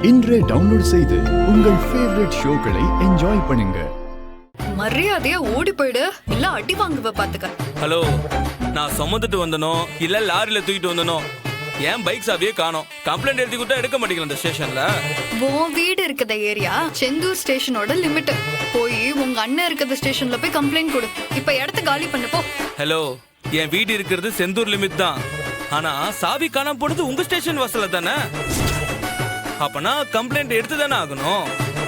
இன்றே டவுன்லோட் செய்து உங்கள் ஃபேவரட் ஷோக்களை என்ஜாய் பண்ணுங்க. மரியாதையா ஓடி போயிடு, இல்ல அடி வாங்குவ பாத்துக்க. ஹலோ, நான் சுமந்துட்டு வந்தனோ இல்ல லாரியில தூக்கிட்டு வந்தனோ, ஏன் பைக் சாவியே காணோம். கம்ப்ளைண்ட் எழுதி கொடுத்தா எடுக்க மாட்டேங்கல இந்த ஸ்டேஷன்ல. உன் வீடு இருக்கிற ஏரியா செந்தூர் ஸ்டேஷனோட லிமிட். போய் உங்க அண்ணன் இருக்கிற ஸ்டேஷன்ல போய் கம்ப்ளைண்ட் கொடு. இப்ப இடத்த காலி பண்ணு போ. ஹலோ, என் வீடு இருக்கிறது செந்தூர் லிமிட் தான். ஆனா சாவி காணாம போனது உங்க ஸ்டேஷன் வாசல்ல தானே. அப்பனா கம்ப்ளைண்ட் எடுத்து தானே ஆகணும்.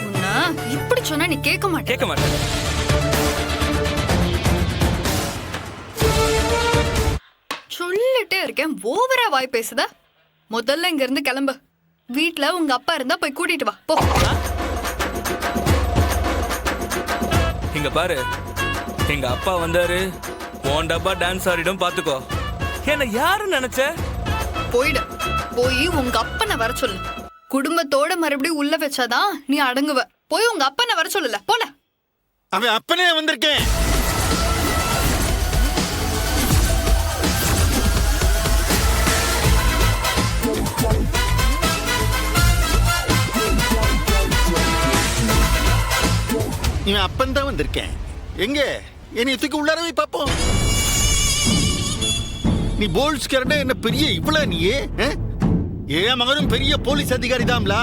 உன்ன இப்படி சொன்னா நீ கேட்க மாட்டேன். சொல்லிட்டே இருக்கேன், ஓவரா வாய் பேசுத. முதல்ல இங்க இருந்து கிளம்பு. வீட்ல உங்க அப்பா இருந்தா போய் கூட்டிட்டு வா போ. இங்க பாரு, எங்க அப்பா வந்தாரு, உன் டப்பா டான்ஸ் ஆடிடும் பாத்துக்கோ. என்ன யாரு நினைச்ச? போயிடு, போய் உங்க அப்பனை வர சொல்லு. குடும்பத்தோட மறுபடியும் உள்ள வச்சாதான் நீ அடங்குவ. போய் உங்க அப்பனை வர சொல்லல போல. அவன் அப்பனே வந்திருக்கேன். இவன் அப்பன் தான் வந்திருக்கேன். எங்க என்னை தூக்கி உள்ளாரவே பாப்போம். நீ போல்ஸ் கரண்ட என்ன பெரிய இவ்வளவு நீயே? என் மகனும் பெரிய போலீஸ் அதிகாரி தான்ல.